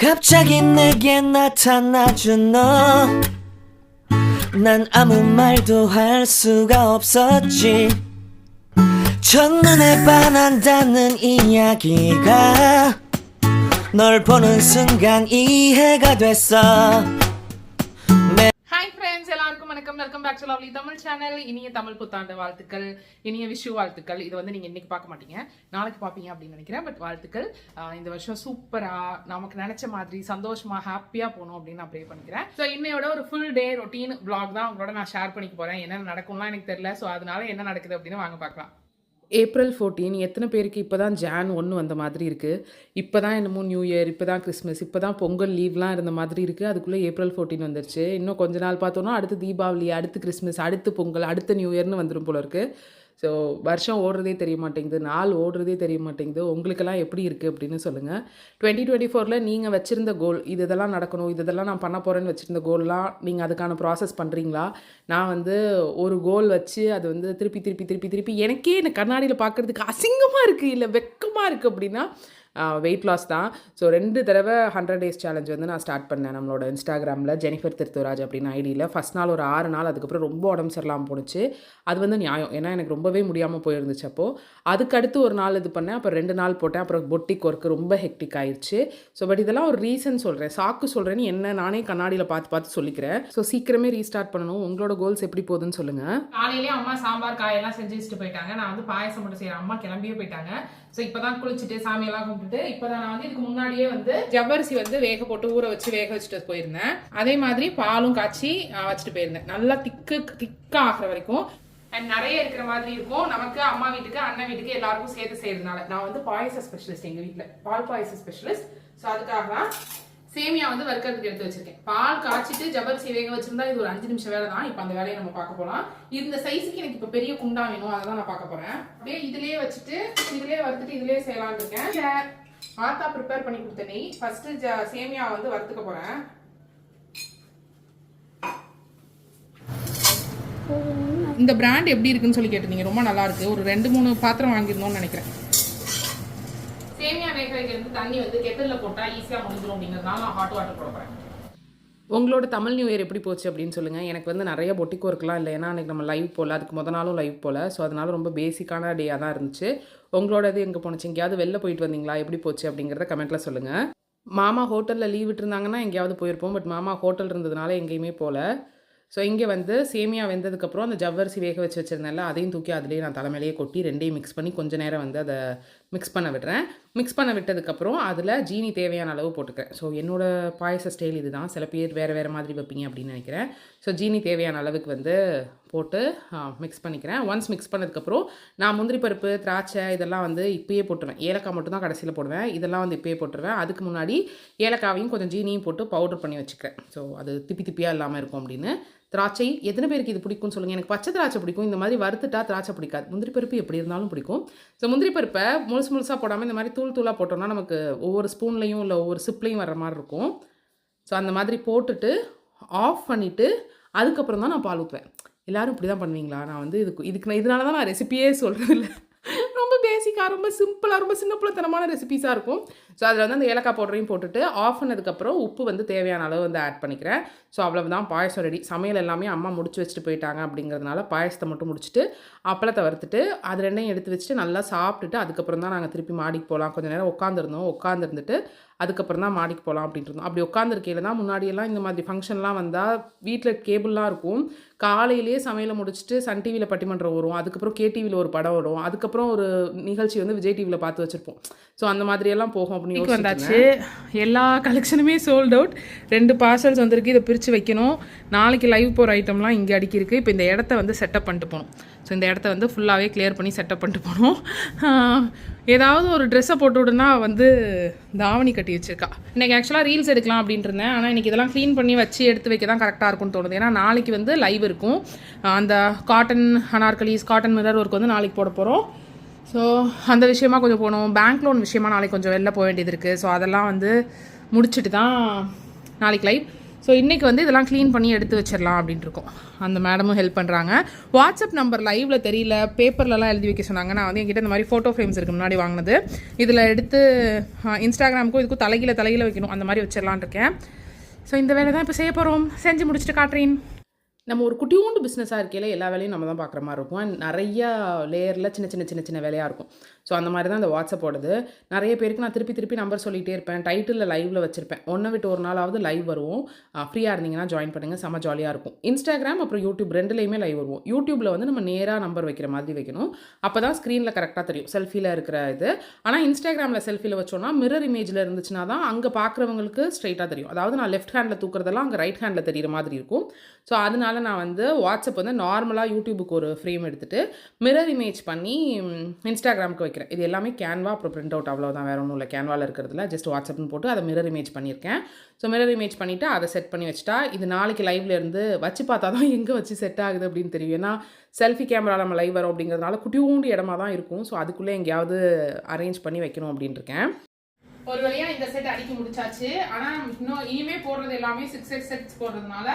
갑자기 내게 나타나준 너 난 아무 말도 할 수가 없었지 첫눈에 반한다는 이야기가 널 보는 순간 이해가 됐어 hi friends, எல்லாருக்கும் வணக்கம். Welcome back to lovely Tamil channel. இனிய தமிழ் புத்தாண்டு வாழ்த்துக்கள், இனிய விஷு வாழ்த்துக்கள். இது வந்து நீங்கள் இன்னைக்கு பார்க்க மாட்டீங்க, நாளைக்கு பார்ப்பீங்க அப்படின்னு நினைக்கிறேன். பட் வாழ்த்துக்கள். இந்த வருஷம் சூப்பராக நமக்கு நினச்ச மாதிரி சந்தோஷமாக ஹாப்பியாக போகணும் அப்படின்னு நான் ப்ரே பண்ணிக்கிறேன். ஸோ இன்னையோட ஒரு ஃபுல் டே ரொட்டீன் vlog தான் உங்களோட நான் ஷேர் பண்ணிக்க போகிறேன். என்ன நடக்கும்லாம் எனக்கு தெரியல. ஸோ அதனால என்ன நடக்குது அப்படின்னு வாங்க பார்க்கலாம். April 14 எத்தனை பேருக்கு இப்போ தான் Jan 1 வந்த மாதிரி இருக்குது. இப்போ தான் என்னமோ நியூ இயர், இப்போ தான் கிறிஸ்மஸ், இப்போ தான் பொங்கல் லீவ்லாம் இருந்த மாதிரி இருக்குது. அதுக்குள்ளே April 14 வந்துருச்சு. இன்னும் கொஞ்ச நாள் பார்த்தோன்னா அடுத்து தீபாவளி, அடுத்து கிறிஸ்மஸ், அடுத்து பொங்கல், அடுத்த நியூ இயர்னு வந்துடும் போல இருக்குது. ஸோ வருஷம் ஓடுறதே தெரிய மாட்டேங்குது, நாள் ஓடுறதே தெரிய மாட்டேங்குது. உங்களுக்கெல்லாம் எப்படி இருக்குது அப்படின்னு சொல்லுங்கள். 2024 நீங்கள் வச்சுருந்த கோல், இதெல்லாம் நடக்கணும், இதெல்லாம் நான் பண்ண போகிறேன்னு வச்சுருந்த கோல்லாம் நீங்கள் அதுக்கான ப்ராசஸ் பண்ணுறீங்களா? நான் வந்து ஒரு கோல் வச்சு அது வந்து திருப்பி எனக்கே எனக்கு கண்ணாடியில் பார்க்குறதுக்கு அசிங்கமாக இருக்குது, இல்லை வெக்கமாக இருக்குது அப்படின்னா வெயிட் லாஸ் தான். ஸோ 2 தடவை 100 days சேலஞ்ச் வந்து நான் ஸ்டார்ட் பண்ணேன் நம்மளோட இன்ஸ்டாகிராமில், ஜெனிஃபர் திருத்துராஜ் அப்படின்னு ஐடியில். ஃபஸ்ட் நாள் ஒரு 6 நாள், அதுக்கப்புறம் ரொம்ப உடம்பு சரியில்லாமல் போணுச்சு. அது வந்து நியாயம், ஏன்னா எனக்கு ரொம்பவே முடியாமல் போயிருந்துச்சு. அப்போது அதுக்கடுத்து ஒரு நாள் இது பண்ணேன், அப்புறம் 2 நாள் போட்டேன். அப்புறம் பொட்டிக் ஒர்க்கு ரொம்ப ஹெக்டிக் ஆயிடுச்சு. ஸோ பட் இதெல்லாம் ஒரு ரீசன் சொல்கிறேன், சாக்கு சொல்கிறேன்னு என்ன நானே கண்ணாடியில் பார்த்து சொல்லிக்கிறேன். ஸோ சீக்கிரமே ரீஸ்டார்ட் பண்ணணும். உங்களோட கோல்ஸ் எப்படி போகுதுன்னு சொல்லுங்கள். காலையிலேயே அம்மா சாம்பார் காயெல்லாம் செஞ்சு வச்சுட்டு போயிட்டாங்க. நான் வந்து பாயசம் மட்டும் செய்கிறேன். அம்மா கிளம்பியே போயிட்டாங்க. ஸோ இப்போ தான் குளிச்சுட்டு சாமியெல்லாம் கும்பிட்டுட்டு இப்போ தான் நான் வந்து இதுக்கு முன்னாடியே வந்து ஜவ்வரிசி வந்து வேக போட்டு ஊற வச்சு வேக வச்சுட்டு போயிருந்தேன். அதே மாதிரி பாலும் காய்ச்சி வச்சுட்டு போயிருந்தேன். நல்லா திக்கா ஆகிற வரைக்கும். அண்ட் நிறைய இருக்கிற மாதிரி இருக்கும் நமக்கு. அம்மா வீட்டுக்கு, அண்ணன் வீட்டுக்கு எல்லாருக்கும் சேர்த்து செய்யறதுனால நான் வந்து பாயச ஸ்பெஷலிஸ்ட், எங்கள் வீட்டில் பால் பாயச ஸ்பெஷலிஸ்ட். ஸோ அதுக்காக தான் சேமியா வந்து வறுக்கிறதுக்கு எடுத்து வச்சிருக்கேன். பால் காய்ச்சிட்டு ஜவ்வரிசி வேக வச்சிருந்தா இது ஒரு 5 நிமிஷம் வேலை தான். இப்போ அந்த வேலையை நம்ம பார்க்க போகலாம். இந்த சைஸுக்கு எனக்கு இப்போ பெரிய குண்டா வேணும், அதை தான் நான் பார்க்க போறேன். அப்படியே இதுலயே வச்சுட்டு இதுலயே வறுத்துட்டு இதுலயே செய்யலாம்னு இருக்கேன். ஆத்தா ப்ரிப்பேர் பண்ணி கொடுத்த நெய். ஃபர்ஸ்ட் சேமியா வந்து வறுத்துக்க போறேன். இந்த பிராண்ட் எப்படி இருக்குன்னு சொல்லி கேட்டிருந்தீங்க, ரொம்ப நல்லா இருக்கு. ஒரு 2-3 பாத்திரம் வாங்கிருந்தோம்னு நினைக்கிறேன். சேமியா வேக வைக்கிறது தண்ணி வந்து கெட்டில் போட்டால் ஈஸியாக முடிஞ்சிடும் அப்படிங்கிறதுனால நான் ஹாட் வாட்டர் போட போகிறேன். உங்களோட தமிழ் நியூ இயர் எப்படி போச்சு அப்படின்னு சொல்லுங்கள். எனக்கு வந்து நிறைய பொட்டிக் ஒர்க்லாம் இல்லை, ஏன்னா அன்றைக்கி நம்ம லைவ் போகல, அதுக்கு முத நாளும் லைவ் போகல. ஸோ அதனால ரொம்ப பேசிக்கான டேயாக தான் இருந்துச்சு. உங்களோட இது எங்கே போணுச்சு, எங்கேயாவது வெளில போயிட்டு வந்தீங்களா, எப்படி போச்சு அப்படிங்கிறத கமெண்ட்டில் சொல்லுங்கள். மாமா ஹோட்டலில் லீவ் விட்டுருந்தாங்கன்னா எங்கேயாவது போயிருப்போம். பட் மாமா ஹோட்டல் இருந்ததுனால எங்கேயுமே போகல. ஸோ இங்கே வந்து சேமியா வெந்ததுக்கப்புறம் அந்த ஜவ்வரிசி வேக வச்சு வச்சுருந்தேன்ல, அதையும் தூக்கி அதிலேயே நான் தலைமையிலேயே கொட்டி 2ஐயும் மிக்ஸ் பண்ணி கொஞ்சம் நேரம் வந்து அதை மிக்ஸ் பண்ண விடுறேன். மிக்ஸ் பண்ண விட்டதுக்கப்புறம் அதில் ஜீனி தேவையான அளவு போட்டுக்கிறேன். ஸோ என்னோடய பாயச ஸ்டைல் இது தான். சில பேர் வேறு மாதிரி வைப்பீங்க அப்படின்னு நினைக்கிறேன். ஸோ ஜீனி தேவையான அளவுக்கு வந்து போட்டு மிக்ஸ் பண்ணிக்கிறேன். ஒன்ஸ் மிக்ஸ் பண்ணதுக்கப்புறம் நான் முந்திரி பருப்பு, திராட்சை இதெல்லாம் வந்து இப்போயே போட்டுருவேன். ஏலக்காய் மட்டும் தான் கடைசியில் போடுவேன். இதெல்லாம் வந்து இப்போயே போட்டுருவேன். அதுக்கு முன்னாடி ஏலக்காவையும் கொஞ்சம் ஜீனியும் போட்டு பவுடர் பண்ணி வச்சுக்கிறேன். ஸோ அது திப்பியாக இல்லாமல் இருக்கும் அப்படின்னு. திராட்சை எத்தனை பேருக்கு இது பிடிக்கும்னு சொல்லுங்கள். எனக்கு பச்சை திராட்சை பிடிக்கும். இந்த மாதிரி வறுத்துட்டா திராட்சை பிடிக்காது. முந்திரி பருப்பு எப்படி இருந்தாலும் பிடிக்கும். ஸோ முந்திரி பருப்பை முழுசாக போடாமல் இந்த மாதிரி தூளாக போட்டோம்னா நமக்கு ஒவ்வொரு ஸ்பூன்லையும் இல்லை ஒவ்வொரு சிப்லையும் வர்ற மாதிரி இருக்கும். ஸோ அந்த மாதிரி போட்டுட்டு ஆஃப் பண்ணிவிட்டு அதுக்கப்புறம் தான் நான் பால் ஊற்றுவேன். எல்லோரும் இப்படி தான் பண்ணுவீங்களா? நான் வந்து இதனால தான் நான் ரெசிபியே சொல்கிறது இல்லை. ரொம்ப பேசிக்காக, ரொம்ப சிம்பிளாக, ரொம்ப சின்ன பிள்ளைத்தனமான ரெசிபீஸாக இருக்கும். ஸோ அதில் வந்து அந்த ஏலக்காய் பவுடரையும் போட்டுட்டு ஆஃப் பண்ணதுக்கப்புறம் உப்பு வந்து தேவையான அளவு வந்து ஆட் பண்ணிக்கிறேன். ஸோ அவ்வளவுதான், பாயசம் ரெடி. சமையல் எல்லாமே அம்மா முடிச்சு வச்சுட்டு போயிட்டாங்க அப்படிங்கிறதுனால பாயசத்தை மட்டும் முடிச்சுட்டு அப்பளத்தை வறுத்துட்டு அது 2ஐயும் எடுத்து வச்சுட்டு நல்லா சாப்பிட்டுட்டு அதுக்கப்புறம் தான் நாங்கள் திருப்பி மாடிக்கு போகலாம். கொஞ்சம் நேரம் உட்காந்துருந்துட்டு அதுக்கப்புறம் தான் மாடிக்கு போகலாம் அப்படின்ட்டு இருந்தோம். அப்படி உட்காந்துருக்கையில் தான் முன்னாடியெல்லாம் இந்த மாதிரி ஃபங்க்ஷன்லாம் வந்தால் வீட்டில் கேபிள்லாம் இருக்கும். காலையிலேயே சமையலை முடிச்சுட்டு சன் டிவியில் பட்டிமன்றம் வரும், அதுக்கப்புறம் KTVயில் ஒரு படம் வரும், அதுக்கப்புறம் ஒரு நிகழ்ச்சி வந்து விஜய் டிவியில் பார்த்து வச்சுருப்போம். ஸோ அந்த மாதிரியெல்லாம் போகும் அப்படின்னு வந்தாச்சு. எல்லா கலெக்ஷனுமே சோல்ட் அவுட். 2 பார்சல்ஸ் வந்திருக்கு. இதை பிரித்து வைக்கணும். நாளைக்கு லைவ் போகிற ஐட்டம்லாம் இங்கே அடிக்கிருக்கு. இப்போ இந்த இடத்த வந்து செட்டப் பண்ணிட்டு போகணும். ஸோ இந்த இடத்த வந்து ஃபுல்லாகவே கிளியர் பண்ணி செட்டப் பண்ணிட்டு போகணும். ஏதாவது ஒரு ட்ரெஸ்ஸை போட்டு விடுனா வந்து தாவணி கட்டி வச்சுருக்கா. இன்றைக்கி ஆக்சுவலாக ரீல்ஸ் எடுக்கலாம் அப்படின்ட்டு இருந்தேன். ஆனால் இன்றைக்கி இதெல்லாம் க்ளீன் பண்ணி வச்சு எடுத்து வைக்க தான் கரெக்டாக இருக்கும்னு தோணுது. ஏன்னா நாளைக்கு வந்து லைவ் இருக்கும். அந்த cotton anarkalis, cotton mirror work வந்து நாளைக்கு போட போகிறோம். ஸோ அந்த விஷயமா கொஞ்சம் போகணும். பேங்க் லோன் விஷயமா நாளைக்கு கொஞ்சம் வெளில போக வேண்டியது இருக்குது. ஸோ அதெல்லாம் வந்து முடிச்சுட்டு தான் நாளைக்கு லைவ். ஸோ இன்றைக்கி வந்து இதெல்லாம் க்ளீன் பண்ணி எடுத்து வச்சிடலாம் அப்படின்ட்டு இருக்கோம். அந்த மேடமும் ஹெல்ப் பண்ணுறாங்க. வாட்ஸ்அப் நம்பர் லைவில் தெரியல, பேப்பர்லலாம் எழுதி வைக்க சொன்னாங்க. நான் வந்து என்கிட்ட இந்த மாதிரி ஃபோட்டோ ஃப்ரேம்ஸ் இருக்குது முன்னாடி வாங்கினது. இதில் எடுத்து இன்ஸ்டாகிராமுக்கும் இதுக்கும் தலையில் வைக்கணும், அந்த மாதிரி வச்சிடலான் இருக்கேன். ஸோ இந்த வேலை தான் இப்போ செய்ய போகிறோம். செஞ்சு முடிச்சுட்டு காட்டுறேன். நம்ம ஒரு குட்டியூண்டு பிஸ்னஸாக இருக்கையில் எல்லா வேலையும் நம்ம தான் பார்க்குற மாதிரி இருக்கும். அண்ட் நிறையா லேயரில் சின்ன வேலையாக இருக்கும். ஸோ அந்த மாதிரி தான் இந்த வாட்ஸ்அப் ஓடுது. நிறைய பேருக்கு நான் திருப்பி நம்பர் சொல்லிகிட்டே இருப்பேன். டைட்டிலில் லைவில் வச்சுருப்பேன். ஒன்றை விட்டு ஒரு நாளாவது லைவ் வருவோம். ஃப்ரீயாக இருந்தீங்கன்னா ஜாயின் பண்ணுங்கள், செம்ம ஜாலியாக இருக்கும். இன்ஸ்டாகிராம் அப்புறம் யூடியூப் ரெண்டுலேயுமே லைவ் வருவோம். யூடியூப்பில் வந்து நம்ம நேராக நம்பர் வைக்கிற மாதிரி வைக்கணும். அப்போ தான் ஸ்க்ரீனில் கரெக்டாக தெரியும் செல்ஃபியில் இருக்கிற இது. ஆனால் இன்ஸ்டாகிராமில் செல்ஃபியில் வச்சோன்னா மிரர் இமேஜில் இருந்துச்சுன்னா தான் அங்கே பார்க்குறவங்களுக்கு ஸ்ட்ரைட்டாக தெரியும். அதாவது நான் லெஃப்ட் ஹேண்டில் தூக்குறதெல்லாம் அங்கே ரைட் ஹேண்டில் தெரிகிற மாதிரி இருக்கும். ஸோ அதனால நான் வந்து வாட்ஸ்அப் வந்து நார்மலாக யூடியூபுக்கு ஒரு ஃப்ரேம் எடுத்துகிட்டு மிரர் இமேஜ் பண்ணி இன்ஸ்டாகிராமுக்கு வைக்கிறேன். இது எல்லாமே கேன்வா அப்புறம் பிரிண்ட் அவுட், அவ்வளோதான், வேறு ஒன்றும் இல்லை. கேன்வாவில் இருக்கிறதுல ஜஸ்ட் வாட்ஸ்அப்னு போட்டு அதை மிரர் இமேஜ் பண்ணியிருக்கேன். ஸோ மிரர் இமேஜ் பண்ணிவிட்டு அதை செட் பண்ணி வச்சுட்டா இது நாளைக்கு லைவ்ல இருந்து வச்சு பார்த்தா தான் எங்கே வச்சு செட் ஆகுது அப்படின்னு தெரியும். ஏன்னா செல்ஃபி கேமரா நம்ம லைவ் வரோம் அப்படிங்கிறதுனால குட்டியூண்டு இடமா தான் இருக்கும். ஸோ அதுக்குள்ளே எங்கேயாவது அரேஞ்ச் பண்ணி வைக்கணும் அப்படின்ட்டு இருக்கேன். ஒரு வழியாக இந்த செட் அடிக்க முடிச்சாச்சு. ஆனால் இன்னும் இனிமே போடுறது எல்லாமே 6x செட்ஸ் போடுறதுனால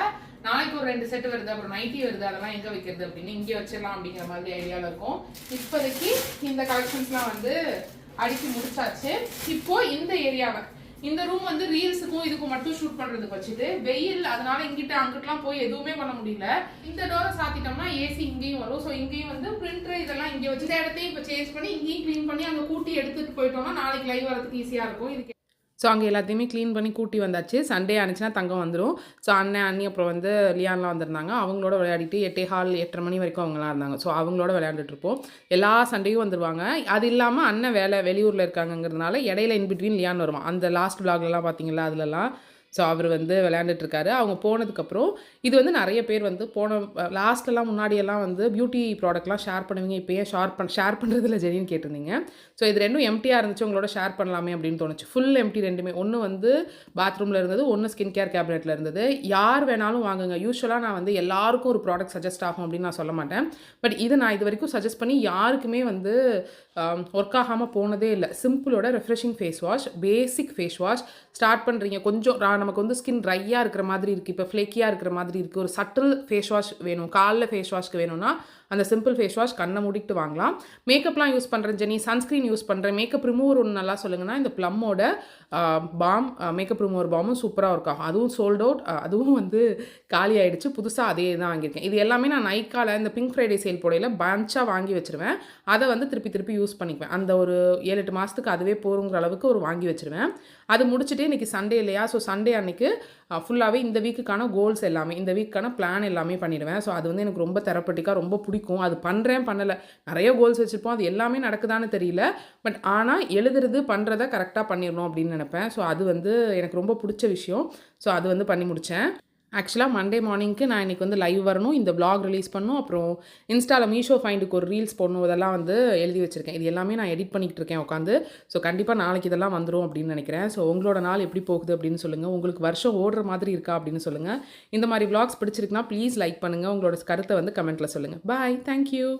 நாளைக்கு ஒரு 2 செட் வருது, அப்புறம் நைட்டி வருது, அதெல்லாம் எங்கே வைக்கிறது அப்படின்னு இங்கே வச்சிடலாம் அப்படிங்கிற மாதிரி ஐடியாவில் இருக்கும். இப்போதைக்கு இந்த கலெக்ஷன்ஸ்லாம் வந்து அடித்து முடிச்சாச்சு. இப்போ இந்த ஏரியாவை, இந்த ரூம் வந்து ரீல்ஸுக்கும் இதுக்கும் மட்டும் ஷூட் பண்ணுறதுக்கு வச்சுட்டு வெயில், அதனால இங்கிட்ட அங்கிட்டலாம் போய் எதுவுமே பண்ண முடியல. இந்த டோரை சாத்திட்டோம்னா ஏசி இங்கேயும் வரும். ஸோ இங்கேயும் வந்து பிரிண்டர் இதெல்லாம் இங்கே வச்சு இடத்தையும் இப்போ சேஞ்ச் பண்ணி இங்கேயும் க்ளீன் பண்ணி அங்கே கூட்டி எடுத்துகிட்டு போயிட்டோம்னா நாளைக்கு லைவ் வரதுக்கு ஈஸியாக இருக்கும். இதுக்கு ஸோ அங்கே எல்லாத்தையுமே க்ளீன் பண்ணி கூட்டி வந்தாச்சு. சண்டே ஆனிச்சுன்னா தங்கம் வந்துடும். ஸோ அண்ணன் அண்ணி அப்புறம் வந்து லியான்லாம் வந்திருந்தாங்க. அவங்களோட விளையாடிட்டு 8:15 மணி வரைக்கும் அவங்களாம் இருந்தாங்க. ஸோ அவங்களோட விளையாண்டுட்ருப்போம். எல்லா சண்டேயும் வந்துடுவாங்க. அது இல்லாமல் அண்ணன் வெளியூரில் இருக்காங்கிறதுனால இடையில இன்பிட்வீன் லியான் வருவான். அந்த லாஸ்ட் விளாக்லாம் பார்த்தீங்களா, அதுலலாம் ஸோ அவர் வந்து விளையாண்டுட்ருக்காரு. அவங்க போனதுக்கப்புறம் இது வந்து நிறைய பேர் வந்து லாஸ்ட்லாம் முன்னாடியெல்லாம் வந்து பியூட்டி ப்ராடக்ட்லாம் ஷேர் பண்ணுவீங்க, இப்போயே ஷேர் பண்ணுறதுல ஜெனின்னு கேட்டிருந்தீங்க. ஸோ இது ரெண்டும் எம்டியாக இருந்துச்சு, உங்களோட ஷேர் பண்ணலாமே அப்படின்னு தோணுச்சு. ஃபுல் எம்டி ரெண்டுமே. ஒன்று வந்து பாத்ரூமில் இருந்தது, ஒன்று ஸ்கின் கேர் கேபினெட்டில் இருந்தது. யார் வேணாலும் வாங்குங்க. யூஸ்வலாக நான் வந்து எல்லாருக்கும் ஒரு ப்ராடக்ட் சஜஸ்ட் ஆகும் அப்படின்னு நான் சொல்ல மாட்டேன். பட் இது நான் இது வரைக்கும் சஜஸ்ட் பண்ணி யாருக்குமே வந்து ஒர்க் ஆகாமல் போனதே இல்லை. சிம்பிளோட ரெஃப்ரெஷிங் ஃபேஸ் வாஷ், பேசிக் ஃபேஸ் வாஷ் ஸ்டார்ட் பண்ணுறீங்க. கொஞ்சம் நமக்கு வந்து ஸ்கின் ட்ரையாக இருக்கிற மாதிரி இருக்குது, இப்போ ஃப்ளேக்கியாக இருக்கிற மாதிரி இருக்குது, ஒரு சட்டில் ஃபேஸ் வாஷ் வேணும், காலைல ஃபேஸ் வாஷ்க்கு வேணும்னா அந்த சிம்பிள் ஃபேஸ் வாஷ் கண்ணை மூடிட்டு வாங்கலாம். மேக்கப்லாம் யூஸ் பண்ணுறேன் ஜெனி, சன்ஸ்க்ரீன் யூஸ் பண்ணுறேன், மேக்கப் ரிமூவர் ஒன்று நல்லா சொல்லுங்கன்னா இந்த ப்ளம்மோட பாம் மேக்கப் ரிமூவர் பாமும் சூப்பராக ஒர்க் ஆகும். அதுவும் சோல்ட் அவுட், அதுவும் வந்து காலி ஆகிடுச்சு. புதுசாக அதே தான் வாங்கியிருக்கேன். இது எல்லாமே நான் நைக்காவில் இந்த பிங்க் ஃப்ரைடே சேல் போடையில் பஞ்சாக வாங்கி வச்சுருவேன். அதை வந்து திருப்பி யூஸ் பண்ணிக்குவேன். அந்த ஒரு 7-8 மாதத்துக்கு அதுவே போகிற அளவுக்கு ஒரு வாங்கி வச்சுருவேன். அது முடிச்சுட்டு இன்றைக்கி சண்டே இல்லையா, ஸோ சண்டே அன்றைக்கி ஃபுல்லாகவே இந்த வீக்குக்கான கோல்ஸ் எல்லாமே, இந்த வீக்கான பிளான் எல்லாமே பண்ணிடுவேன். ஸோ அது வந்து எனக்கு ரொம்ப தெரப்பட்டிக்காக ரொம்ப பிடிக்கும். அது பண்ணலை, நிறைய கோல்ஸ் வச்சுருப்போம், அது எல்லாமே நடக்குதான்னு தெரியல. பட் ஆனால் எழுதுறது பண்ணுறதை கரெக்டாக பண்ணிடணும் அப்படின்னு நினைப்பேன். ஸோ அது வந்து எனக்கு ரொம்ப பிடிச்ச விஷயம். ஸோ அது வந்து பண்ணி முடித்தேன். ஆக்சுவலாக மண்டே மார்னிங்க்கு நான் இன்றைக்கி வந்து லைவ் வரணும், இந்த vlog ரிலீஸ் பண்ணணும், அப்புறம் இன்ஸ்டாவில் மீஷோ ஃபைண்டுக்கு ஒரு ரீல்ஸ் போடணும், இதெல்லாம் வந்து எழுதி வச்சுருக்கேன். இது எல்லாமே நான் எடிட் பண்ணிக்கிட்டு இருக்கேன் உட்காந்து. ஸோ கண்டிப்பாக நாளைக்கு இதெல்லாம் வந்துடும் அப்படின்னு நினைக்கிறேன். ஸோ உங்களோட நாள் எப்படி போகுது அப்படின்னு சொல்லுங்கள். உங்களுக்கு வருஷம் ஓடுற மாதிரி இருக்கா அப்படின்னு சொல்லுங்கள். இந்த மாதிரி vlogs பிடிச்சிருக்குன்னா ப்ளீஸ் லைக் பண்ணுங்கள். உங்களோட கருத்தை வந்து கமெண்ட்டில் சொல்லுங்கள். பாய், தேங்க்யூ.